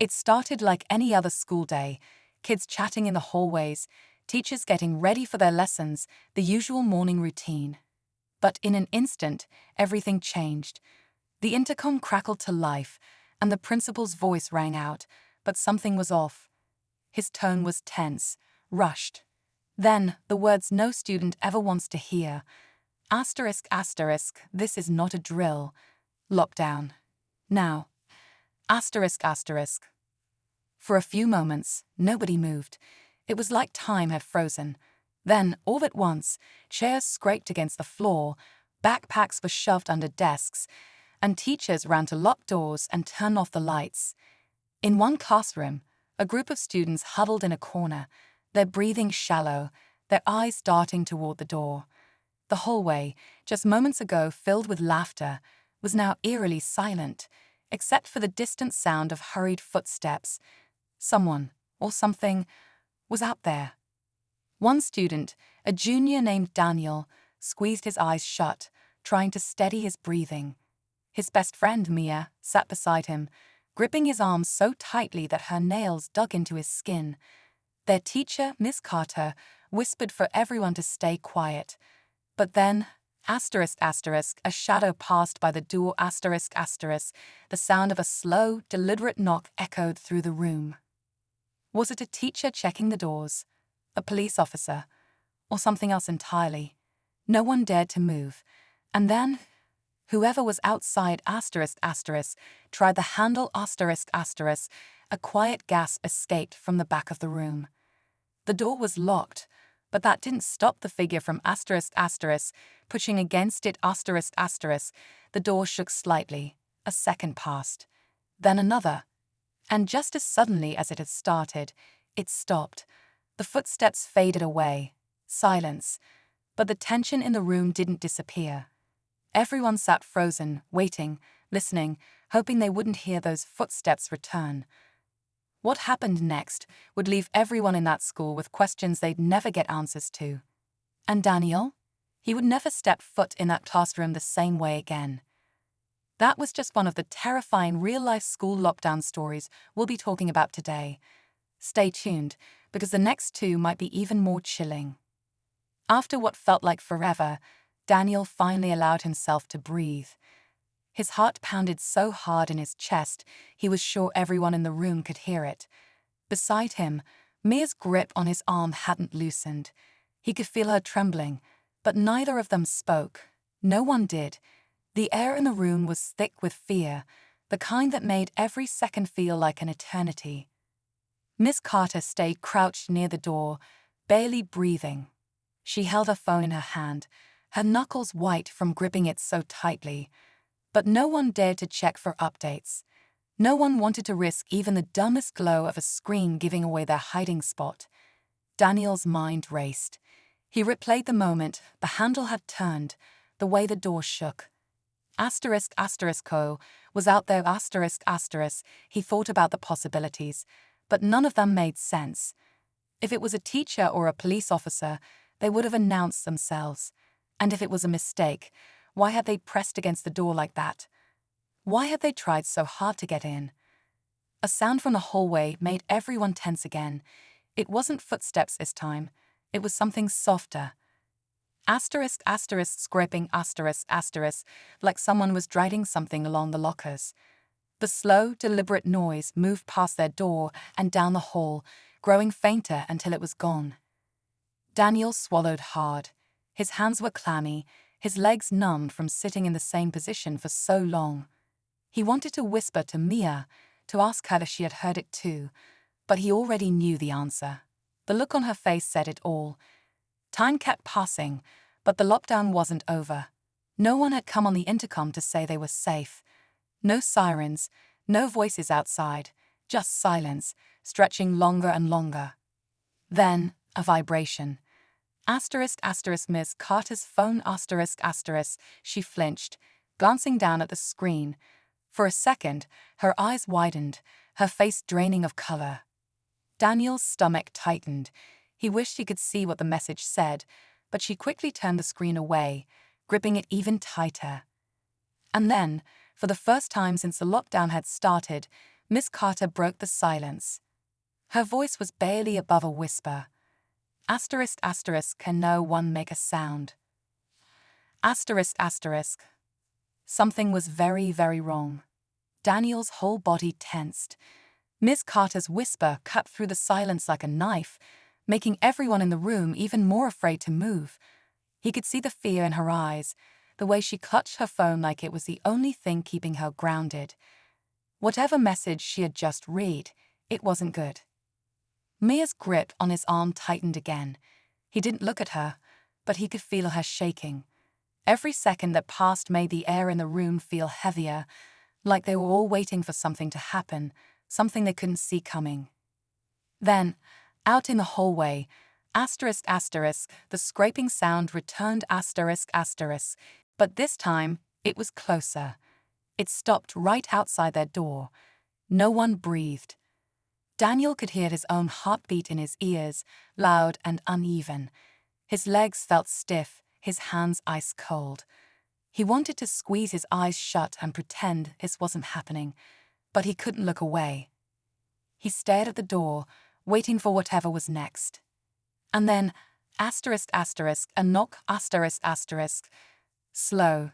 It started like any other school day, kids chatting in the hallways, teachers getting ready for their lessons, the usual morning routine. But in an instant, everything changed. The intercom crackled to life, and the principal's voice rang out, but something was off. His tone was tense, rushed. Then, the words no student ever wants to hear. Asterisk, asterisk, this is not a drill. Lockdown. Now. Asterisk, asterisk. For a few moments, nobody moved. It was like time had frozen. Then, all at once, chairs scraped against the floor, backpacks were shoved under desks, and teachers ran to lock doors and turn off the lights. In one classroom, a group of students huddled in a corner, their breathing shallow, their eyes darting toward the door. The hallway, just moments ago filled with laughter, was now eerily silent, except for the distant sound of hurried footsteps. Someone, or something, was out there. One student, a junior named Daniel, squeezed his eyes shut, trying to steady his breathing. His best friend, Mia, sat beside him, gripping his arms so tightly that her nails dug into his skin. Their teacher, Miss Carter, whispered for everyone to stay quiet. But then, asterisk, asterisk, a shadow passed by the door, asterisk, asterisk, the sound of a slow, deliberate knock echoed through the room. Was it a teacher checking the doors, a police officer, or something else entirely? No one dared to move. And then, whoever was outside, asterisk, asterisk, tried the handle, asterisk, asterisk. A quiet gasp escaped from the back of the room. The door was locked, but that didn't stop the figure from asterisk, asterisk, pushing against it, asterisk, asterisk. The door shook slightly. A second passed. Then another. And just as suddenly as it had started, it stopped. The footsteps faded away. Silence. But the tension in the room didn't disappear. Everyone sat frozen, waiting, listening, hoping they wouldn't hear those footsteps return. What happened next would leave everyone in that school with questions they'd never get answers to. And Daniel? He would never step foot in that classroom the same way again. That was just one of the terrifying real-life school lockdown stories we'll be talking about today. Stay tuned, because the next two might be even more chilling. After what felt like forever, Daniel finally allowed himself to breathe. His heart pounded so hard in his chest, he was sure everyone in the room could hear it. Beside him, Mia's grip on his arm hadn't loosened. He could feel her trembling, but neither of them spoke. No one did. The air in the room was thick with fear, the kind that made every second feel like an eternity. Miss Carter stayed crouched near the door, barely breathing. She held her phone in her hand, her knuckles white from gripping it so tightly. But no one dared to check for updates. No one wanted to risk even the dumbest glow of a screen giving away their hiding spot. Daniel's mind raced. He replayed the moment the handle had turned, the way the door shook. Asterisk, asterisk, was out there, asterisk, asterisk. He thought about the possibilities, but none of them made sense. If it was a teacher or a police officer, they would have announced themselves. And if it was a mistake, why had they pressed against the door like that? Why had they tried so hard to get in? A sound from the hallway made everyone tense again. It wasn't footsteps this time. It was something softer. Asterisk, asterisk, scraping, asterisk, asterisk, like someone was dragging something along the lockers. The slow, deliberate noise moved past their door and down the hall, growing fainter until it was gone. Daniel swallowed hard. His hands were clammy, his legs numbed from sitting in the same position for so long. He wanted to whisper to Mia, to ask her if she had heard it too, but he already knew the answer. The look on her face said it all. Time kept passing, but the lockdown wasn't over. No one had come on the intercom to say they were safe. No sirens, no voices outside, just silence, stretching longer and longer. Then, a vibration. Asterisk, asterisk, Miss Carter's phone, asterisk, asterisk. She flinched, glancing down at the screen. For a second, her eyes widened, her face draining of color. Daniel's stomach tightened. He wished he could see what the message said, but she quickly turned the screen away, gripping it even tighter. And then, for the first time since the lockdown had started, Miss Carter broke the silence. Her voice was barely above a whisper. Asterisk asterisk, can no one make a sound? Asterisk asterisk. Something was very, very wrong. Daniel's whole body tensed. Miss Carter's whisper cut through the silence like a knife, making everyone in the room even more afraid to move. He could see the fear in her eyes, the way she clutched her phone like it was the only thing keeping her grounded. Whatever message she had just read, it wasn't good. Mia's grip on his arm tightened again. He didn't look at her, but he could feel her shaking. Every second that passed made the air in the room feel heavier, like they were all waiting for something to happen, something they couldn't see coming. Then, out in the hallway, asterisk asterisk, the scraping sound returned asterisk asterisk, but this time it was closer. It stopped right outside their door. No one breathed. Daniel could hear his own heartbeat in his ears, loud and uneven. His legs felt stiff, his hands ice cold. He wanted to squeeze his eyes shut and pretend this wasn't happening, but he couldn't look away. He stared at the door, waiting for whatever was next. And then, asterisk asterisk, a knock, asterisk asterisk. Slow,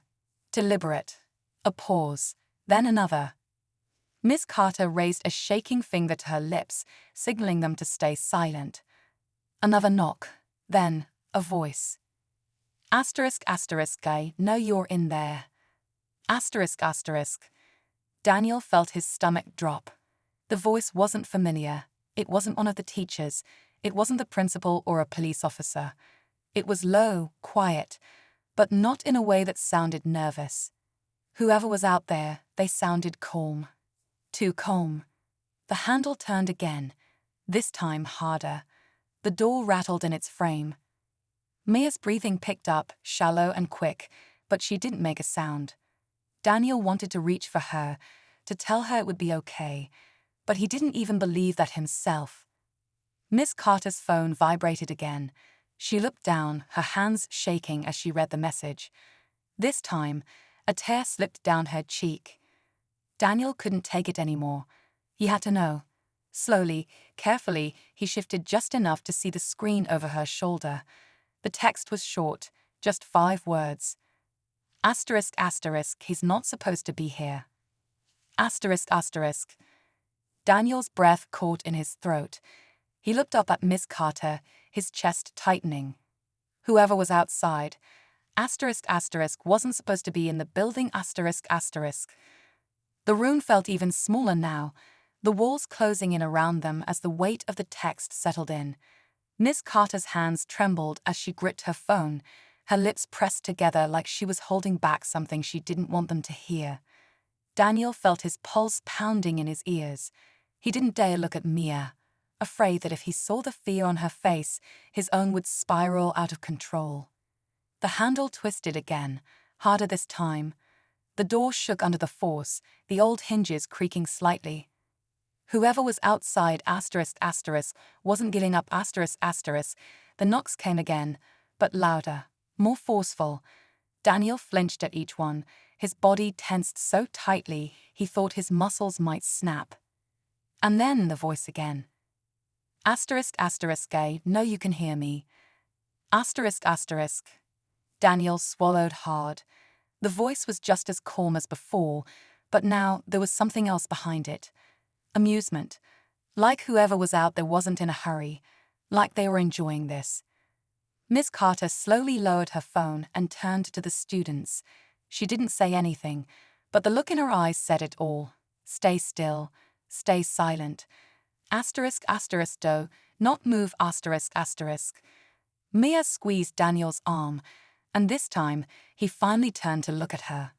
deliberate, a pause, then another. Miss Carter raised a shaking finger to her lips, signaling them to stay silent. Another knock, then a voice. Asterisk asterisk, I know you're in there. Asterisk asterisk. Daniel felt his stomach drop. The voice wasn't familiar. It wasn't one of the teachers. It wasn't the principal or a police officer. It was low, quiet, but not in a way that sounded nervous. Whoever was out there, they sounded calm. Too calm. The handle turned again, this time harder. The door rattled in its frame. Mia's breathing picked up, shallow and quick, but she didn't make a sound. Daniel wanted to reach for her, to tell her it would be okay, but he didn't even believe that himself. Miss Carter's phone vibrated again. She looked down, her hands shaking as she read the message. This time, a tear slipped down her cheek. Daniel couldn't take it anymore. He had to know. Slowly, carefully, he shifted just enough to see the screen over her shoulder. The text was short, just 5 words. Asterisk asterisk, he's not supposed to be here. Asterisk asterisk. Daniel's breath caught in his throat. He looked up at Miss Carter, his chest tightening. Whoever was outside, asterisk asterisk, wasn't supposed to be in the building, asterisk asterisk. The room felt even smaller now, the walls closing in around them as the weight of the text settled in. Miss Carter's hands trembled as she gripped her phone, her lips pressed together like she was holding back something she didn't want them to hear. Daniel felt his pulse pounding in his ears. He didn't dare look at Mia, afraid that if he saw the fear on her face, his own would spiral out of control. The handle twisted again, harder this time. The door shook under the force, the old hinges creaking slightly. Whoever was outside, asterisk asterisk, wasn't giving up, asterisk asterisk. The knocks came again, but louder, more forceful. Daniel flinched at each one, his body tensed so tightly he thought his muscles might snap. And then the voice again. Asterisk asterisk, I know you can hear me. Asterisk asterisk. Daniel swallowed hard. The voice was just as calm as before, but now there was something else behind it. Amusement. Like whoever was out there wasn't in a hurry, like they were enjoying this. Miss Carter slowly lowered her phone and turned to the students. She didn't say anything, but the look in her eyes said it all. Stay still. Stay silent. Asterisk asterisk, do not move, asterisk asterisk. Mia squeezed Daniel's arm, and this time he finally turned to look at her.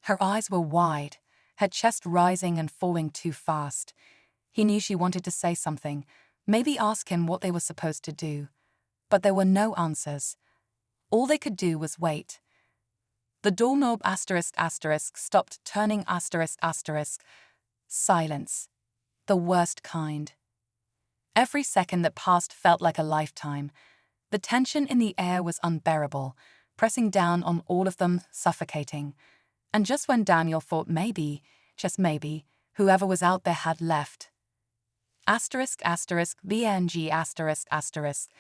Her eyes were wide, her chest rising and falling too fast. He knew she wanted to say something, maybe ask him what they were supposed to do. But there were no answers. All they could do was wait. The doorknob, asterisk asterisk, stopped turning, asterisk asterisk. Silence. The worst kind. Every second that passed felt like a lifetime. The tension in the air was unbearable, pressing down on all of them, suffocating. And just when Daniel thought maybe, just maybe, Whoever was out there had left. Asterisk asterisk BNG asterisk asterisk.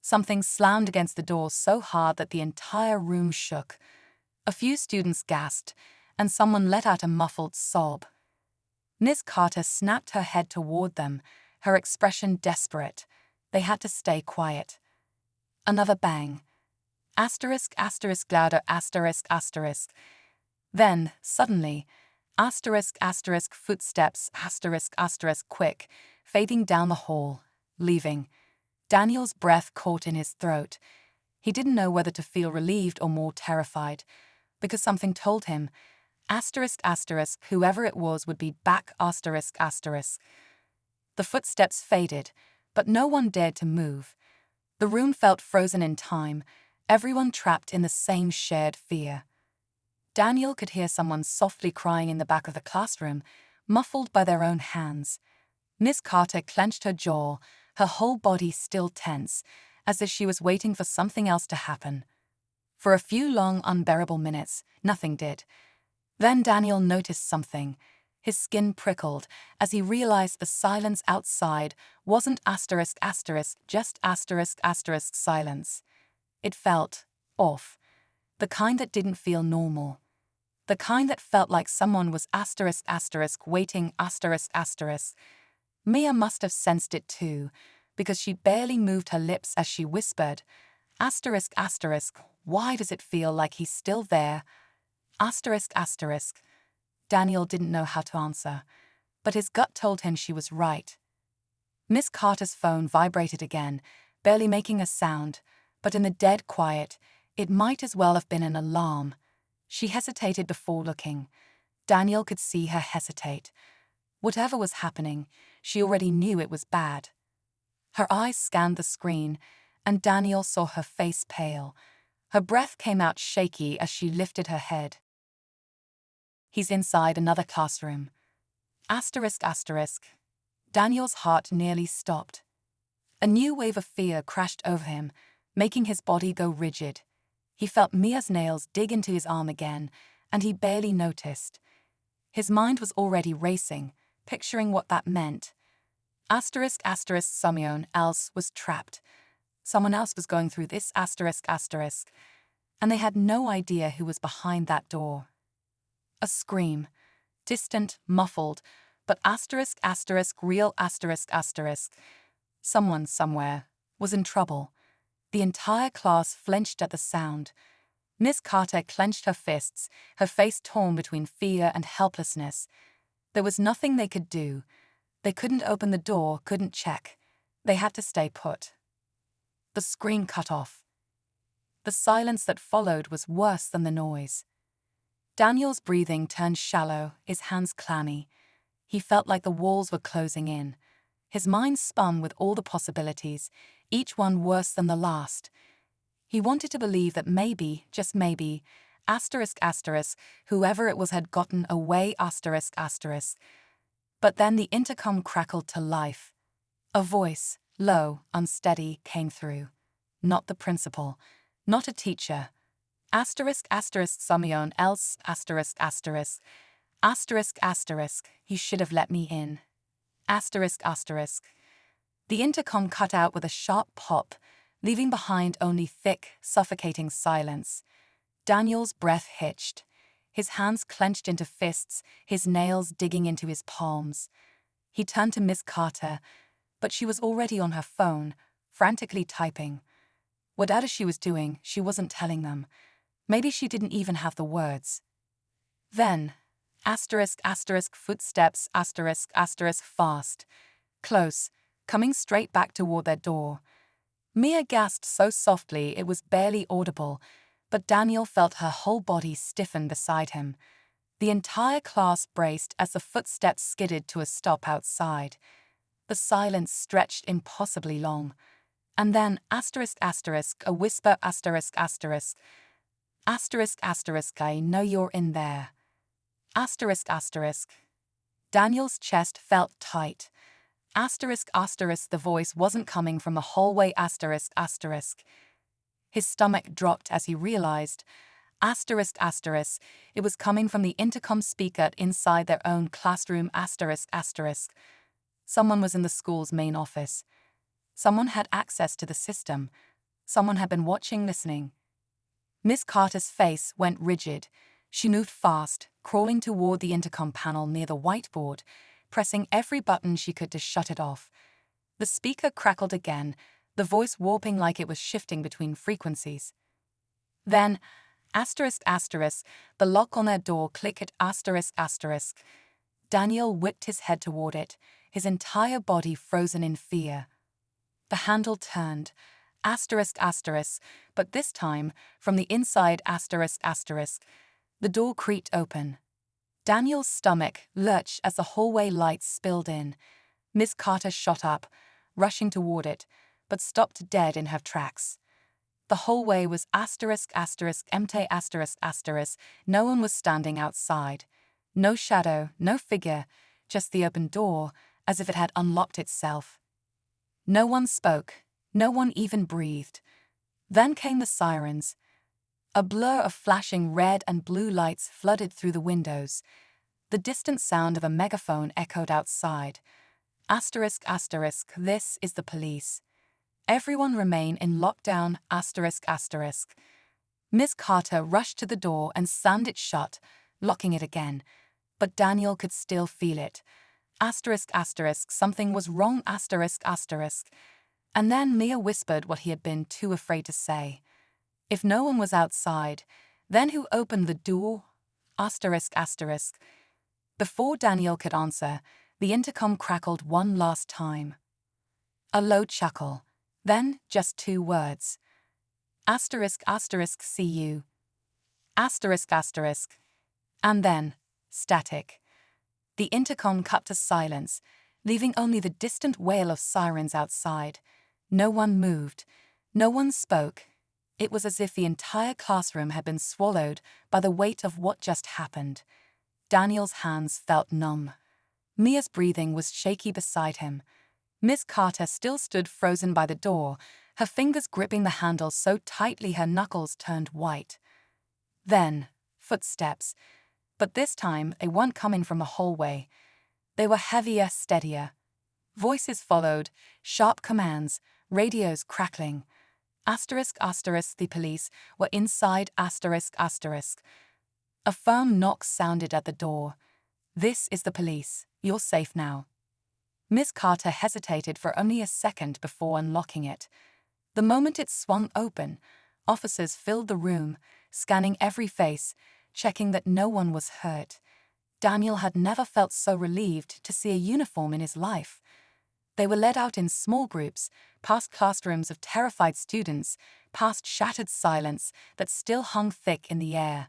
Something slammed against the door so hard that the entire room shook. A few students gasped, and someone let out a muffled sob. Miss Carter snapped her head toward them, her expression desperate. They had to stay quiet. Another bang. Asterisk asterisk louder asterisk asterisk. Then, suddenly, asterisk asterisk footsteps asterisk asterisk quick, fading down the hall, leaving. Daniel's breath caught in his throat. He didn't know whether to feel relieved or more terrified, because something told him, asterisk asterisk, whoever it was would be back asterisk asterisk. The footsteps faded, but no one dared to move. The room felt frozen in time, everyone trapped in the same shared fear. Daniel could hear someone softly crying in the back of the classroom, muffled by their own hands. Miss Carter clenched her jaw, her whole body still tense, as if she was waiting for something else to happen. For a few long, unbearable minutes, nothing did. Then Daniel noticed something. His skin prickled as he realized the silence outside wasn't asterisk asterisk, just asterisk asterisk silence. It felt off. The kind that didn't feel normal. The kind that felt like someone was asterisk asterisk waiting asterisk asterisk. Mia must have sensed it too, because she barely moved her lips as she whispered, asterisk asterisk, why does it feel like he's still there? Asterisk asterisk. Daniel didn't know how to answer, but his gut told him she was right. Miss Carter's phone vibrated again, barely making a sound, but in the dead quiet, it might as well have been an alarm. She hesitated before looking. Daniel could see her hesitate. Whatever was happening, she already knew it was bad. Her eyes scanned the screen, and Daniel saw her face pale. Her breath came out shaky as she lifted her head. He's inside another classroom. Asterisk asterisk. Daniel's heart nearly stopped. A new wave of fear crashed over him, making his body go rigid. He felt Mia's nails dig into his arm again, and he barely noticed. His mind was already racing, picturing what that meant. Asterisk asterisk someone else was trapped. Someone else was going through this asterisk asterisk, and they had no idea who was behind that door. A scream. Distant, muffled, but asterisk asterisk real asterisk asterisk. Someone somewhere was in trouble. The entire class flinched at the sound. Miss Carter clenched her fists, her face torn between fear and helplessness. There was nothing they could do. They couldn't open the door, couldn't check. They had to stay put. The screen cut off. The silence that followed was worse than the noise. Daniel's breathing turned shallow, his hands clammy. He felt like the walls were closing in. His mind spun with all the possibilities, each one worse than the last. He wanted to believe that maybe, just maybe, asterisk asterisk, whoever it was had gotten away asterisk asterisk. But then the intercom crackled to life. A voice, low, unsteady, came through. Not the principal, not a teacher. Asterisk asterisk someone else asterisk asterisk. Asterisk asterisk, he should have let me in. Asterisk asterisk. The intercom cut out with a sharp pop, leaving behind only thick, suffocating silence. Daniel's breath hitched. His hands clenched into fists, his nails digging into his palms. He turned to Miss Carter, but she was already on her phone, frantically typing. Whatever she was doing, she wasn't telling them. Maybe she didn't even have the words. Then, asterisk asterisk footsteps asterisk asterisk fast, close, coming straight back toward their door. Mia gasped so softly it was barely audible, but Daniel felt her whole body stiffen beside him. The entire class braced as the footsteps skidded to a stop outside. The silence stretched impossibly long. And then asterisk asterisk, a whisper asterisk asterisk. Asterisk asterisk, I know you're in there. Asterisk asterisk. Daniel's chest felt tight. Asterisk asterisk, the voice wasn't coming from the hallway asterisk asterisk. His stomach dropped as he realized Asterisk asterisk. It was coming from the intercom speaker inside their own classroom. Asterisk asterisk. Someone was in the school's main office. Someone had access to the system. Someone had been watching, listening. Miss Carter's face went rigid. She moved fast, crawling toward the intercom panel near the whiteboard, pressing every button she could to shut it off. The speaker crackled again, the voice warping like it was shifting between frequencies. Then, asterisk asterisk, the lock on their door clicked. Asterisk asterisk. Daniel whipped his head toward it, his entire body frozen in fear. The handle turned. Asterisk asterisk, but this time, from the inside. Asterisk asterisk. The door creaked open. Daniel's stomach lurched as the hallway lights spilled in. Miss Carter shot up, rushing toward it, but stopped dead in her tracks. The hallway was asterisk asterisk empty. Asterisk asterisk. No one was standing outside. No shadow, no figure, just the open door, as if it had unlocked itself. No one spoke. No one even breathed. Then came the sirens. A blur of flashing red and blue lights flooded through the windows. The distant sound of a megaphone echoed outside. Asterisk asterisk. This is the police. Everyone remain in lockdown. Asterisk asterisk. Miss Carter rushed to the door and slammed it shut, locking it again. But Daniel could still feel it. Asterisk asterisk. Something was wrong. Asterisk asterisk. And then Mia whispered what he had been too afraid to say. If no one was outside, then who opened the door? Asterisk asterisk. Before Daniel could answer, the intercom crackled one last time. A low chuckle, then just two words. Asterisk asterisk. See you. Asterisk asterisk. And then, static. The intercom cut to silence, leaving only the distant wail of sirens outside. No one moved. No one spoke. It was as if the entire classroom had been swallowed by the weight of what just happened. Daniel's hands felt numb. Mia's breathing was shaky beside him. Miss Carter still stood frozen by the door, her fingers gripping the handle so tightly her knuckles turned white. Then, footsteps. But this time, they weren't coming from the hallway. They were heavier, steadier. Voices followed, sharp commands, radios crackling. Asterisk asterisk. The police were inside. Asterisk asterisk. A firm knock sounded at the door. This is the police. You're safe now. Miss Carter hesitated for only a second before unlocking it. The moment it swung open, officers filled the room, scanning every face, checking that no one was hurt. Daniel had never felt so relieved to see a uniform in his life. They were led out in small groups, past classrooms of terrified students, past shattered silence that still hung thick in the air.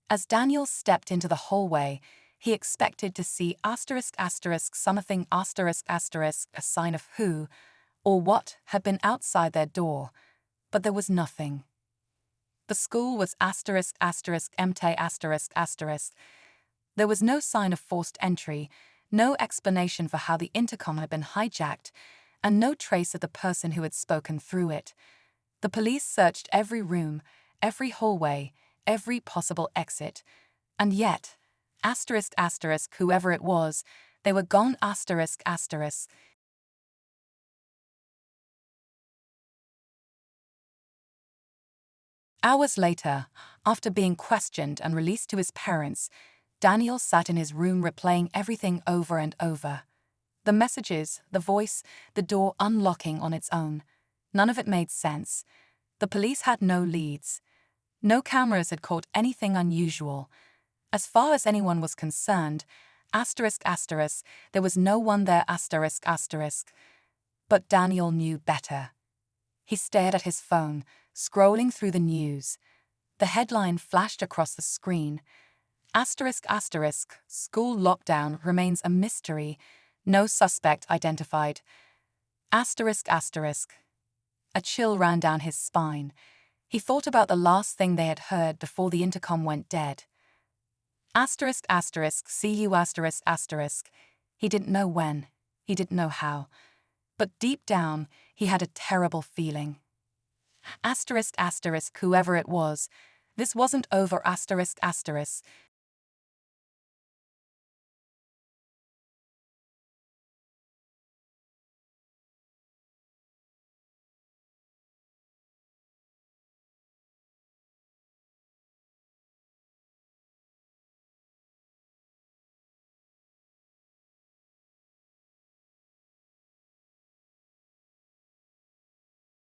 As Daniel stepped into the hallway, he expected to see asterisk asterisk something asterisk asterisk, a sign of who or what had been outside their door, but there was nothing. The school was asterisk asterisk empty. Asterisk asterisk. There was no sign of forced entry, no explanation for how the intercom had been hijacked, and no trace of the person who had spoken through it. The police searched every room, every hallway, every possible exit, and yet, asterisk asterisk whoever it was, they were gone. Asterisk asterisk. Hours later, after being questioned and released to his parents, Daniel sat in his room replaying everything over and over. The messages, the voice, the door unlocking on its own. None of it made sense. The police had no leads. No cameras had caught anything unusual. As far as anyone was concerned, asterisk asterisk, there was no one there. Asterisk asterisk. But Daniel knew better. He stared at his phone, scrolling through the news. The headline flashed across the screen. Asterisk asterisk, school lockdown remains a mystery. No suspect identified. Asterisk asterisk. A chill ran down his spine. He thought about the last thing they had heard before the intercom went dead. Asterisk asterisk, see you asterisk asterisk. He didn't know when. He didn't know how. But deep down, he had a terrible feeling. Asterisk asterisk, whoever it was, This wasn't over ***.